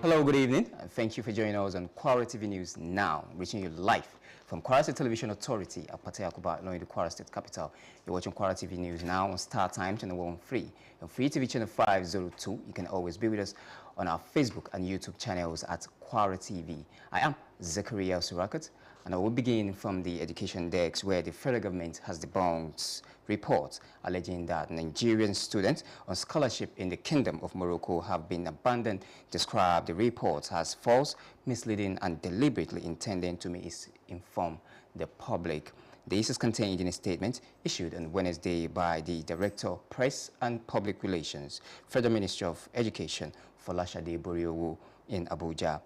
Hello, good evening, and thank you for joining us on Kwara TV News Now, reaching you live from Kwara State Television Authority at Pate Akuba, along the Kwara State capital. You're watching Kwara TV News Now on Star Time channel 113 and Free TV channel 502. You can always be with us on our Facebook and YouTube channels at Kwara TV. I am Zakaria Surakat, and I will begin from the education desk, where the federal government has debunked reports alleging that Nigerian students on scholarship in the Kingdom of Morocco have been abandoned. Described the reports as false, misleading, and deliberately intended to misinform the public. This is contained in a statement issued on Wednesday by the Director of Press and Public Relations, Federal Ministry of Education, Folashade Boriowo, in Abuja.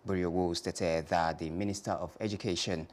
Boriowo stated that the Minister of Education,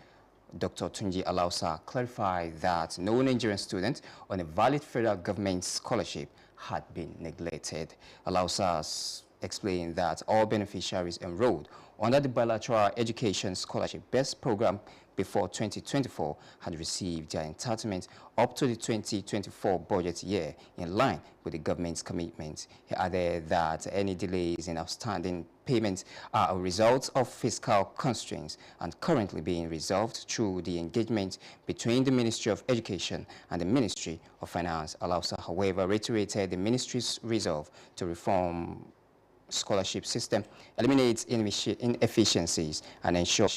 Dr. Tunji Alausa, clarified that no Nigerian student on a valid federal government scholarship had been neglected. Alausa explained that all beneficiaries enrolled under the Bilateral Education Scholarship BEST program before 2024 had received their entitlement up to the 2024 budget year, in line with the government's commitment. He added that any delays in outstanding payments are a result of fiscal constraints and currently being resolved through the engagement between the Ministry of Education and the Ministry of Finance. Alausa, however, reiterated the ministry's resolve to reform scholarship system, eliminates inefficiencies and ensure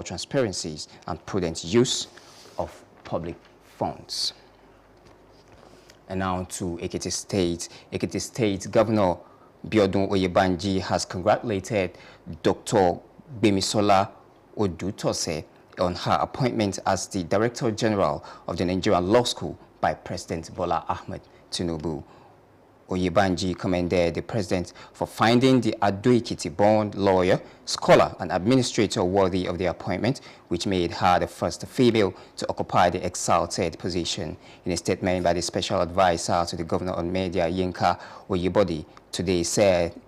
transparencies and prudent use of public funds. And now to Ekiti State. Ekiti State Governor Biodun Oyebanji has congratulated Dr. Gbemisola Odutose on her appointment as the Director General of the Nigerian Law School by President Bola Ahmed Tinubu. Oyebanji commended the president for finding the Ado-Ekiti-born lawyer, scholar, and administrator worthy of the appointment, which made her the first female to occupy the exalted position. In a statement by the special advisor to the governor on media, Yinka Oyebode, today said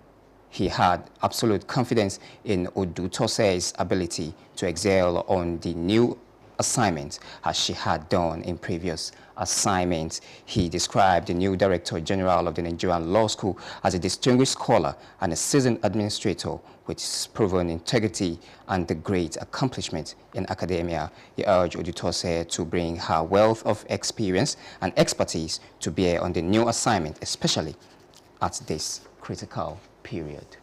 he had absolute confidence in Odutose's ability to excel on the new assignment as she had done in previous assignments. He described the new Director General of the Nigerian Law School as a distinguished scholar and a seasoned administrator with proven integrity and a great accomplishment in academia. He urged Odutose to bring her wealth of experience and expertise to bear on the new assignment, especially at this critical period.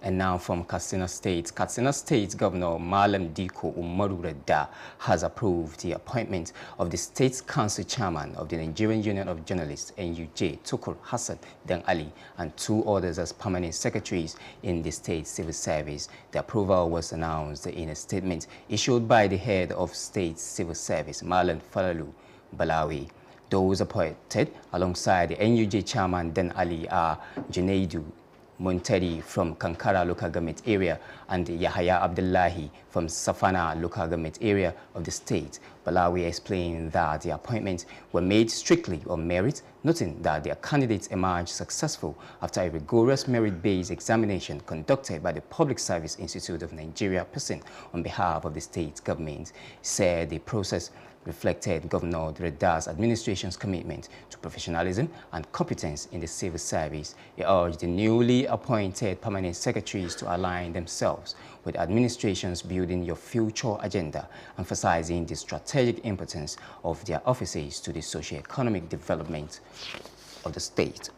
And now from Katsina State. Katsina State Governor Malam Diko Umaru Reda has approved the appointment of the State Council Chairman of the Nigerian Union of Journalists, NUJ, Tukur Hassan Dan Ali, and two others as permanent secretaries in the State Civil Service. The approval was announced in a statement issued by the head of State Civil Service, Malam Falalu Balawi. Those appointed alongside the NUJ Chairman Dan Ali are Junaidu Monteri from Kankara local government area and Yahaya Abdullahi from Safana local government area of the state. Balawi explained that the appointments were made strictly on merit, noting that their candidates emerged successful after a rigorous merit-based examination conducted by the Public Service Institute of Nigeria person on behalf of the state government. He said the process reflected Governor Reda's administration's commitment to professionalism and competence in the civil service. He urged the newly appointed permanent secretaries to align themselves with administration's Building Your Future agenda, emphasizing the strategic importance of their offices to the socio-economic development of the state.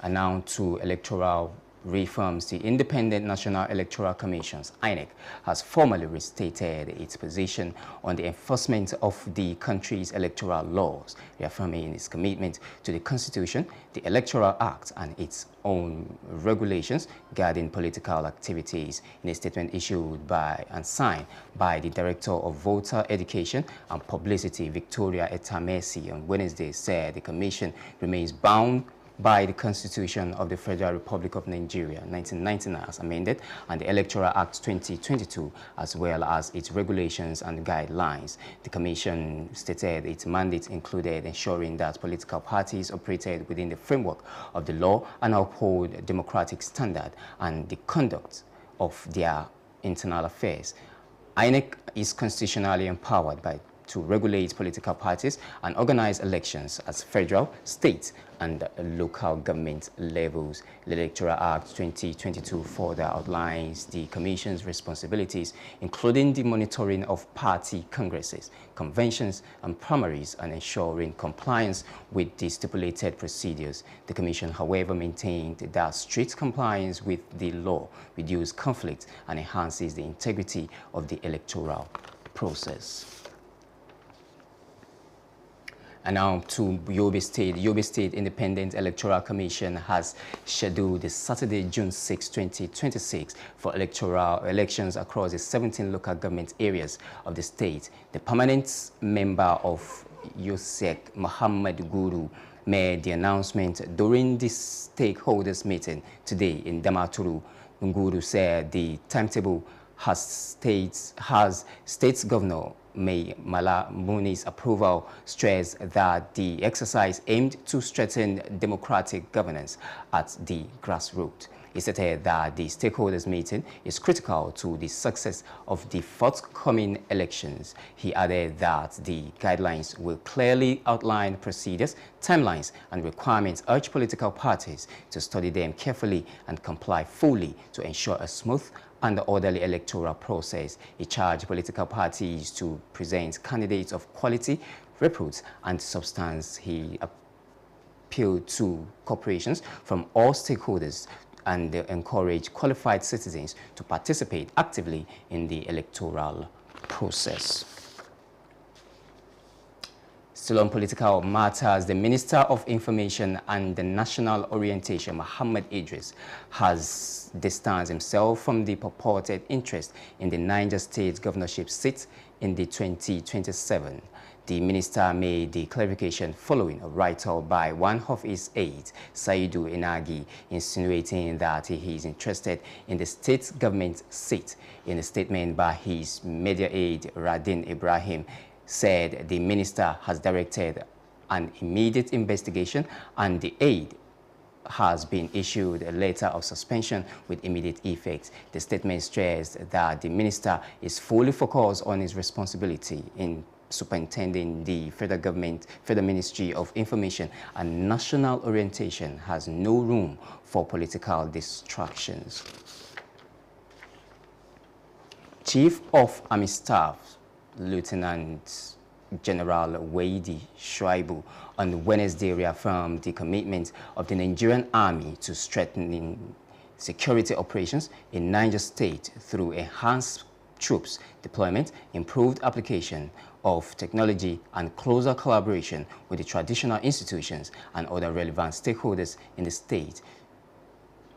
And now to electoral reforms. The Independent National Electoral Commission, INEC, has formally restated its position on the enforcement of the country's electoral laws, reaffirming its commitment to the Constitution, the Electoral Act, and its own regulations guarding political activities. In a statement issued by and signed by the Director of Voter Education and Publicity, Victoria Etamesi, on Wednesday, said the Commission remains bound by the Constitution of the Federal Republic of Nigeria, 1999 as amended, and the Electoral Act 2022, as well as its regulations and guidelines. The Commission stated its mandate included ensuring that political parties operated within the framework of the law and uphold democratic standard and the conduct of their internal affairs. INEC is constitutionally empowered by to regulate political parties and organize elections at federal, state, and local government levels. The Electoral Act 2022 further outlines the Commission's responsibilities, including the monitoring of party congresses, conventions, and primaries, and ensuring compliance with the stipulated procedures. The Commission, however, maintained that strict compliance with the law reduces conflict and enhances the integrity of the electoral process. And now to Yobe State. Yobe State Independent Electoral Commission has scheduled the Saturday, June 6, 2026 for electoral elections across the 17 local government areas of the state. The permanent member of Yosek, Muhammad Guru, made the announcement during the stakeholders meeting today in Damaturu. Guru said the timetable has State's Governor May Mala Muni's approval, stressed that the exercise aimed to strengthen democratic governance at the grassroots. He stated that the stakeholders meeting is critical to the success of the forthcoming elections. He added that the guidelines will clearly outline procedures, timelines, and requirements, urge political parties to study them carefully and comply fully to ensure a smooth and orderly electoral process. He charged political parties to present candidates of quality, repute, and substance. He appealed to corporations from all stakeholders and encouraged qualified citizens to participate actively in the electoral process. Still on political matters, the Minister of Information and National Orientation, Muhammad Idris, has distanced himself from the purported interest in the Niger State governorship seat in the 2027. The minister made the clarification following a write-up by one of his aides, Saidu Inagi, insinuating that he is interested in the state government seat. In a statement by his media aide, Radin Ibrahim, said the minister has directed an immediate investigation and the aide has been issued a letter of suspension with immediate effect. The statement stressed that the minister is fully focused on his responsibility in superintending the Federal Ministry of Information and National Orientation has no room for political distractions. Chief of Army Staff Lieutenant General Waidi Shuaibu on Wednesday reaffirmed the commitment of the Nigerian Army to strengthening security operations in Niger State through enhanced troops deployment, improved application of technology, and closer collaboration with the traditional institutions and other relevant stakeholders in the state.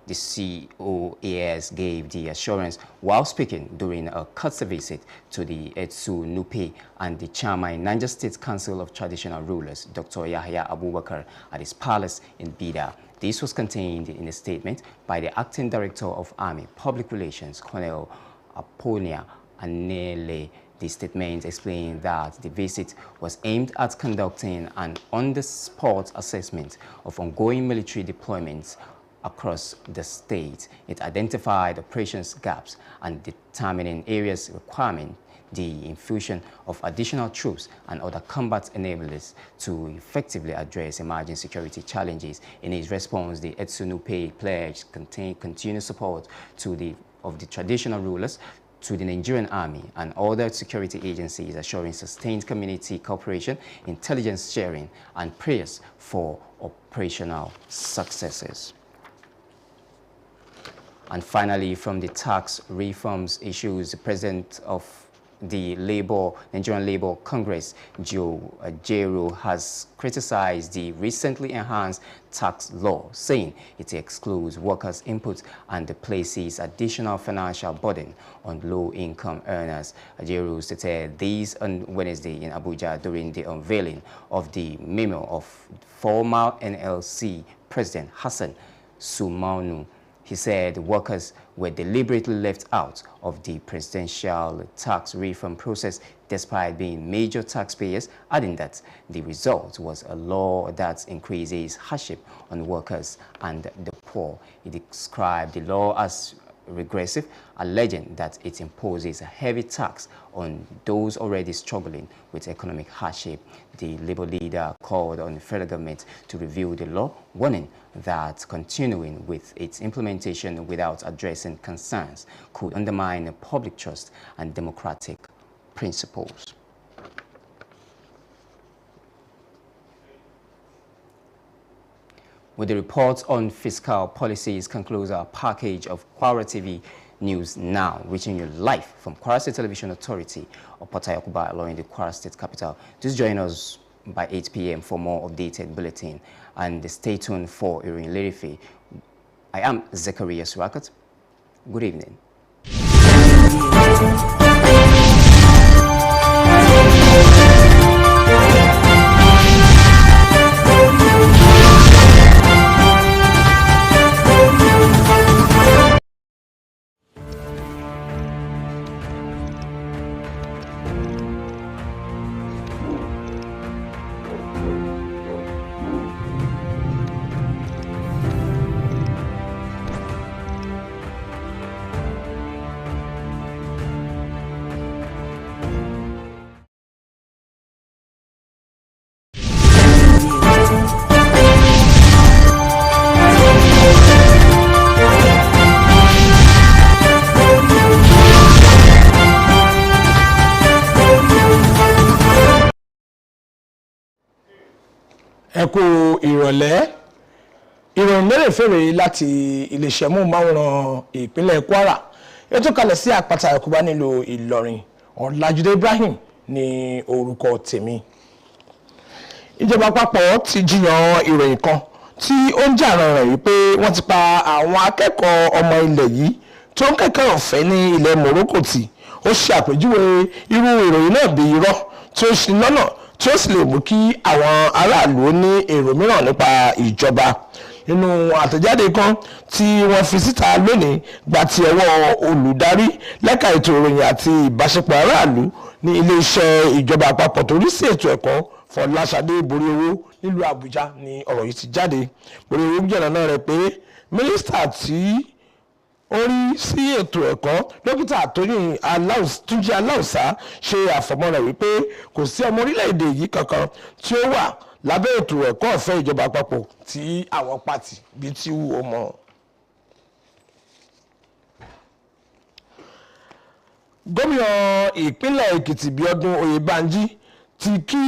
The COAS gave the assurance while speaking during a courtesy visit to the Etsu Nupe and the chairman Niger State Council of Traditional Rulers, Dr. Yahya Abubakar, at his palace in Bida. This was contained in a statement by the Acting Director of Army Public Relations, Colonel Aponia Anele. The statement explained that the visit was aimed at conducting an on-the-spot assessment of ongoing military deployments across the state. It identified operations gaps and determining areas requiring the infusion of additional troops and other combat enablers to effectively address emerging security challenges. In its response, the Etsunupe pledged continued support to the traditional rulers, to the Nigerian Army and other security agencies, assuring sustained community cooperation, intelligence sharing, and prayers for operational successes. And finally, from the tax reforms issues, the President of the Nigerian Labour Congress, Joe Ajaero, has criticized the recently enhanced tax law, saying it excludes workers' input and places additional financial burden on low-income earners. Ajaero stated this on Wednesday in Abuja during the unveiling of the memo of former NLC President Hassan Soumanu. He said workers were deliberately left out of the presidential tax reform process despite being major taxpayers, adding that the result was a law that increases hardship on workers and the poor. He described the law as regressive, alleging that it imposes a heavy tax on those already struggling with economic hardship. The Labour leader called on the federal government to review the law, warning that continuing with its implementation without addressing concerns could undermine public trust and democratic principles. With the report on fiscal policies concludes our package of Kwara TV News Now, reaching you live from Kwara State Television Authority of Port Harcourt along the Kwara State capital. Just join us by 8 p.m. for more updated bulletin and stay tuned for Irin Lerife. I am Zachariah Surakat. Good evening. Ẹ kú ìrọ̀lẹ́ ìròyìn mẹ́rẹ̀ẹ̀fẹ̀rẹ̀ láti iléeṣẹ́ móhùnmáwòrán ìpínlẹ̀ Kwara ètò kalẹ̀ sí àpáta Yakuba nílùú Ìlọrin Ọlájídé Ibrahim ní orúkọ tèmi. Ìjọba àpapọ̀ ti jiyàn ìròyìn kan tí ó ń jà rànràn wípé wọ́n ti pa àwọn akẹ́kọ̀ọ́ ọmọ ilẹ̀ yìí tó ń kẹ́kọ̀ọ́ ọ̀fẹ́ ní ilẹ̀ Morocco tì. Ó ṣe àpèjúwe irú ìròyìn náà bí irọ́ tí ó ṣì lọ́nà tí ó sì lè mú kí àwọn aráàlú ní èrò mìíràn nípa ìjọba. Nínú àtẹ̀jáde kan tí wọ́n fi síta lónìí gba ti ọwọ́ olùdarí lẹ́ka ètò ìròyìn àti ìbáṣepọ̀ aráàlú ní iléeṣẹ́ ìjọba àpapọ̀ tó rí sí ètò ẹ̀kọ́ Fọláṣadé Boríowó nílùú Àbújá ni ọ̀rọ̀ yìí ti jáde. Boríowó jẹ̀rọ̀ náà rẹ̀ pé mínísítà tí ó rí sí ètò ẹ̀kọ́ dókítà Túnjí Aláùsá ṣe àfọ̀mọ́ rẹ̀ wípé kò sí ọmọ orílẹ̀-èdè yìí kankan tí ó wà lábẹ́ ètò ẹ̀kọ́ ọ̀fẹ́ ìjọba àpapọ̀ tí àwọn pàtì bíi tí ó mọ̀. Gómìnà ìpínlẹ̀ Èkìtì Bíọ́dún Oyèbánjí ti kí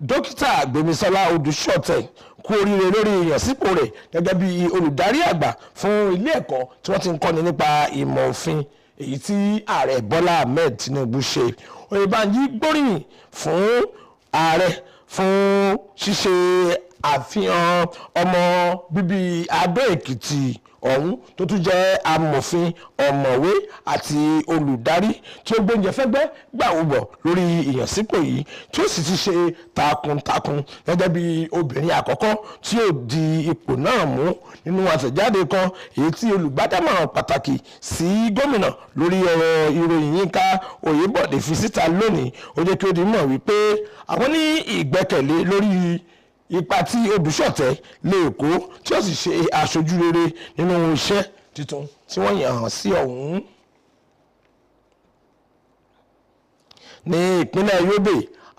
dókítà Gbémisọ́lá Odúṣọ̀tẹ̀ kú oríire lórí ìyànsípò rẹ̀ gẹ́gẹ́ bí olùdarí àgbà fún ilé ẹ̀kọ́ tí wọ́n ti ń kọ́ni nípa ìmọ̀ òfin èyí tí ààrẹ Bọ́lá Ahmed Tinubu ṣe. Oyèbánjí gbóríyìn fún ààrẹ fún ṣíṣe àfihàn ọmọ bíbí Adó Èkìtì ọ̀hún tó tún jẹ́ amòfin ọ̀mọ̀wé àti olùdarí tí ó gbóúnjẹ fẹ́gbẹ́ gbàwúbọ̀ lórí ìyànsípò yìí tí ó sì ti ṣe takuntakun gẹ́gẹ́ bí obìnrin àkọ́kọ́ tí ó di ipò náà mú. Nínú àtẹ̀jáde kan èyí tí olùgbádámọ̀ràn pàtàkì sí gómìnà lórí ọ̀rọ̀ ìròyìn Yínká Oyèbọ̀dé fi síta lónìí ó jẹ́ kí ó di mọ̀ wípé àwọn ní ìgbẹ́kẹ̀lé lórí ipa tí Odúṣọ̀tẹ̀ lè kó tí ó sì ṣe aṣojú rere nínú iṣẹ́ tuntun tí wọ́n yàn án sí ọ̀hún. Ní ìpínlẹ̀ Yobe,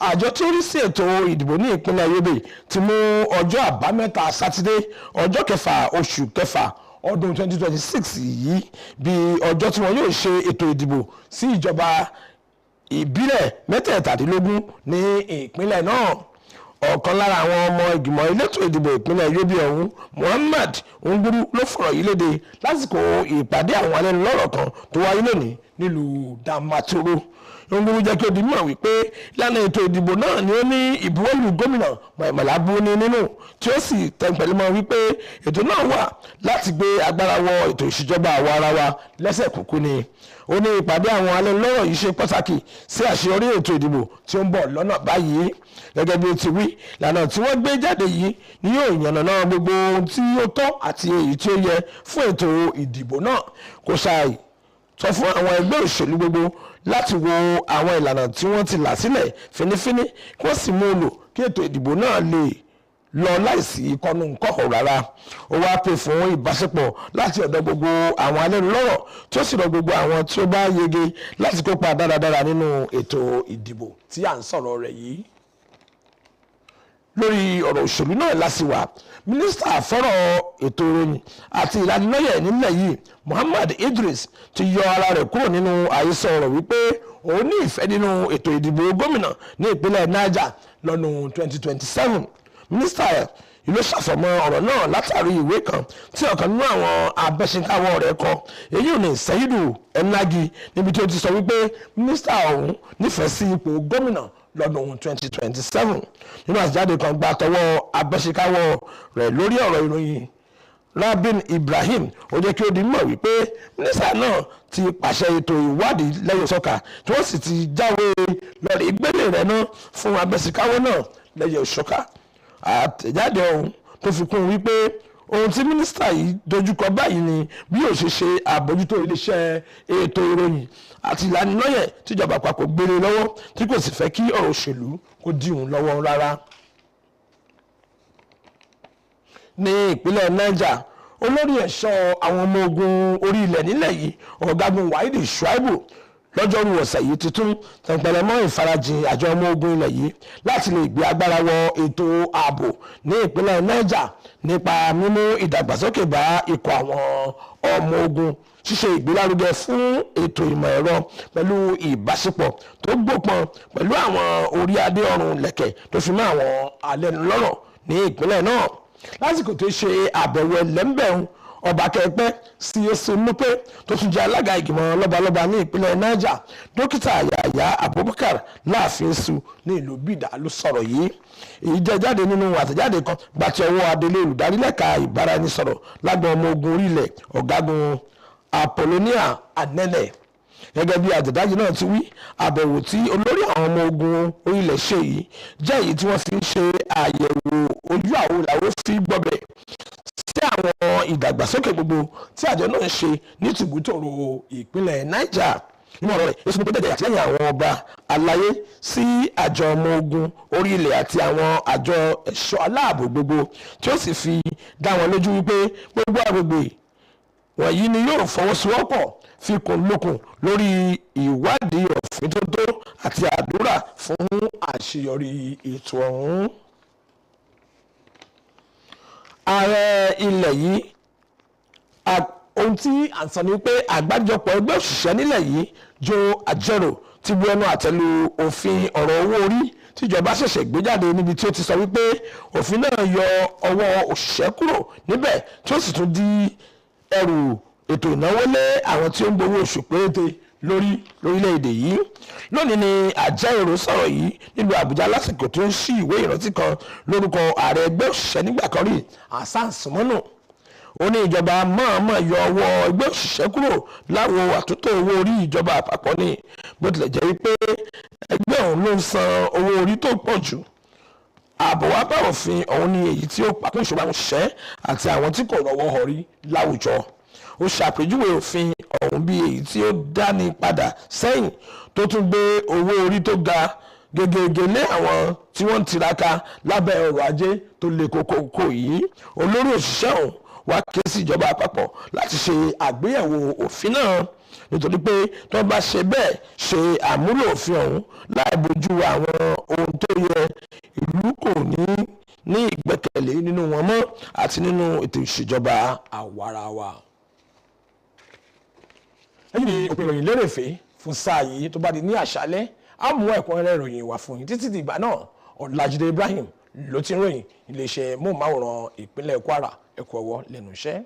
àjọ tí ó rí sí ètò ìdìbò ní ìpínlẹ̀ Yobe ti mú ọjọ́ àbámẹ́ta Sátidé ọjọ́ 6 oṣù kẹfà ọdún 2026 yìí bí ọjọ́ tí wọ́n yóò ṣe ètò ìdìbò sí ìjọba ìbílẹ̀ 17 ní ìpínlẹ̀ náà. Ọ̀kan lára àwọn ọmọ ìgbìmọ̀ elétò ìdìbò ìpínlẹ̀ Yobe ọ̀hún Muhammad Nguru ló fọ̀rọ̀ yìí léde lásìkò ìpàdé àwọn alẹ́nulọ́rọ̀ kan tó wáyé lónìí nílùú Damaturu. Nguru jẹ́ kí ó di mọ̀ wípé ìlànà ètò ìdìbò náà ni ó ní ìbuwọ́lù gómìnà Mọ̀ọ́mọ̀lá Buni nínú tí ó sì tẹ̀pẹ̀lẹ́mọ́ wípé ètò náà wà láti gbé agbára wọ ètò ìṣèjọba àwa ara wa lẹ́sẹ̀ kúkú ni. Ó ní ìpàdé àwọn alẹ́nulọ́rọ̀ yìí ṣe pàtàkì sí àṣeyọrí ètò ìdìbò tí ó ń bọ̀ lọ́nà báyìí. Gẹ́gẹ́ bí ó ti wí ìlànà tí wọ́n gbé jáde yìí ni yóò yànnàná gbogbo ohun tí ó tọ́ àti èyí tí ó yẹ fún ètò ìdìbò náà. Kò ṣàì sọ fún àwọn ẹgbẹ́ òṣèlú gbogbo láti wo àwọn ìlànà tí wọ́n ti là sílẹ̀ fínífíní kí wọ́n sì mú un lò kí ètò ìdìbò náà lè lọ láìsí kọnu kọ̀kọ̀ rárá. Ó wá pè fún ìbáṣepọ̀ láti ọ̀dọ̀ gbogbo àwọn alẹ́nulọ́rọ̀ tí ó sì rọ gbogbo àwọn tí ó bá yege láti kópa dáradára nínú ètò ìdìbò tí à ń sọ̀rọ̀ rẹ̀ yìí. Lórí ọ̀rọ̀ òṣèlú náà lásìwà, mínísítà fọ́rọ̀ ètò ìròyìn àti ìlanilọ́yẹ̀ nílẹ̀ yìí Muhammad Idris ti yọ ara rẹ̀ kúrò nínú àhesọ ọ̀rọ̀ wípé òun ní ìfẹ́ nínú ètò ìdìbò gómìnà ní ìpínlẹ̀ Niger lọ́dún 2027. Mínísítà ìlú ṣàfọ̀mọ́ ọ̀rọ̀ náà látàrí ìwé kan tí ọ̀kan nínú àwọn abẹ́ṣinkáwọ́ rẹ̀ kọ, èyí ò ní Sẹ́yìdù Ẹnagi, níbi tí ó ti sọ wípé mínísítà ọ̀hún nífẹ̀ẹ́ sí ipò gómìnà lọ́dún 2027. Nínú àtẹ̀jáde kan gba tọwọ́ abẹ́ṣinkáwọ́ rẹ̀ lórí ọ̀rọ̀ ìròyìn, Rabin Ibrahim ó jẹ́ kí ó di mọ̀ wípé mínísítà náà ti pàṣẹ ètò ìwádìí lẹ́yìn sọ́ka tí wọ́n sì ti jáwé lórí ìgbélé rẹ̀ náà fún abẹ́ṣinkáwọ́ náà lẹ́yìn sọ́ka. Àtẹ̀jáde ọ̀hún tó fi kún wípé ohun tí mínísítà yìí dojúkọ báyìí ni bí ó ṣe ṣe àbójútó iléeṣẹ́ ètò ìròyìn àti ìlanilọ́yẹ̀ tíjọba àpapọ̀ gbélé lọ́wọ́ tí kò sì fẹ́ kí ọ̀rọ̀ òṣèlú kó dí òun lọ́wọ́ rárá. Ní ìpínlẹ̀ Niger, olórí ẹ̀ṣọ́ àwọn ọmọ ogun orí ilẹ̀ nílẹ̀ yìí ọ̀gágun Wahidi Shuaibu lọ́jọ́rú ọ̀sẹ̀ yìí ti tún tẹ̀pẹ̀lẹ̀ mọ́ ìfarajìn àjọ ọmọ ogun ilẹ̀ yìí láti lè gbé agbára wọ ètò ààbò ní ìpínlẹ̀ Niger nípa mímú ìdàgbàsókè bá ikọ̀ àwọn ọmọ ogun, ṣíṣe ìgbélárugẹ fún ètò ìmọ̀ ẹ̀rọ pẹ̀lú ìbáṣepọ̀ tó gbópọn pẹ̀lú àwọn orí adé ọ̀run lẹ̀kẹ̀ tó fi mọ́ àwọn alẹ́nulọ́rọ̀ ní ìpínlẹ̀ náà. Lásìkò tó ṣe àbẹ̀wò ẹlẹ́mbẹ̀rún, ọba kẹpẹ́ sí èso múpé tó tún jẹ́ alága ìgbìmọ̀ lọ́balọ́ba ní ìpínlẹ̀ Niger, dókítà Yahaya Abubakar láàfin su ní ìlú Bida ló sọ̀rọ̀ yìí. Èyí jẹ́ jáde nínú àtẹ̀jáde kan gbàtí ọwọ́ adelé olùdarí lẹ́ka ìbáraẹnisọ̀rọ̀ lágbọn ọmọ ogun orílẹ̀ ọ̀gágun Apollonia Anene. Gẹ́gẹ́ bí àtẹ̀jáde náà ti wí, àbẹ̀wò tí olórí àwọn ọmọ ogun orílẹ̀ ṣe yìí jẹ́ èyí tí wọ́n fi ń ṣe àyẹ̀wò ojú àwo làwọn fi gbọ́bẹ̀ sí àwọn ìdàgbàsókè gbogbo tí àjọ náà ń ṣe ní tìbútòrò ìpínlẹ̀ Niger. Nínú ọ̀rọ̀ rẹ̀, ó sọ pé bẹ́ẹ̀ àtìlẹ́yìn àwọn ọba aláyé sí àjọ ọmọ ogun orí ilẹ̀ àti àwọn àjọ ẹ̀ṣọ́ aláàbò gbogbo tí ó sì fi dá wọn lójú wípé gbogbo agbègbè wọ̀nyí ni yóò fọwọ́sowọ́pọ̀ fikùn lukùn lórí ìwádìí ọ̀fíntótó àti àdúrà fún àṣeyọrí ètò ọ̀hún. Ààrẹ ilẹ̀ yìí, ohun tí à ń sọ ni pé àgbájọpọ̀ ẹgbẹ́ òṣìṣẹ́ nílẹ̀ yìí Joe Ajaero ti bu ẹnu àtẹ́lu òfin ọ̀rọ̀ owó orí tíjọba ṣẹ̀ṣẹ̀ gbé jáde níbi tí ó ti sọ wípé òfin náà yọ ọwọ́ òṣìṣẹ́ kúrò níbẹ̀ tí ó sì tún di ẹrù ètò ìnáwó lé àwọn tí ó ń gbowó oṣù péréte lórílẹ̀‐èdè yìí. Lónìí ni Ajaero sọ̀rọ̀ yìí nílùú Àbújá lásìkò tó ń ṣí ìwé ìrántí kan lórúkọ ààrẹ ẹgbẹ́ òṣìṣẹ́ nígbà kan rí Hasan Sumonu. Ó ní ìjọba mọ̀ọ́mọ̀ yọ ọwọ́ ẹgbẹ́ òṣìṣẹ́ kúrò láwo àtúntò owó orí ìjọba àpapọ̀ ni, bó tilẹ̀ jẹ́ wípé ẹgbẹ́ òun ló ń san owó orí tó pọ̀ jù. Ààbò wá bá òfin ọ̀hún ní èyí tí ó pàkún ìṣòro àwọn òṣìṣẹ́ àti àwọn tí kò rọ́wọ́ họrí láwùjọ. Ó ṣàpèjúwe òfin ọ̀hún bí èyí tí ó dáni padà sẹ́yìn tó tún gbé owó orí tó ga gẹ́gẹ́ lé àwọn tí wọ́n ń tiraka lábẹ́ ọrọ̀ ajé tó le kókó yìí. Olórí òṣìṣẹ́ ọ̀hún wá ké sí ìjọba àpapọ̀ láti ṣe àgbéyẹ̀wò òfin náà nítorí pé tí wọ́n bá ṣe bẹ́ẹ̀ ṣe àmúlò òfin ọ̀hún láì bójú àwọn ohun tó yẹ, ìlú kò ní ìgbẹ́kẹ̀lé nínú wọn mọ́ àti nínú ètò ìṣèjọba àwarawa. Èyí ni òpin ìròyìn lérèfé fún sáà yìí. Tó bá di ní àṣálẹ́ á mú ẹ̀kúnrẹ́rẹ́ ìròyìn wá fún yín. Títí di ìgbà náà, Ọlájídé Ibrahim ló ti ń ròyìn iléeṣẹ́ móhùnmáwòrán ìpínlẹ̀ Kwara. Ẹ kú ọwọ́ lẹ́nu iṣẹ́.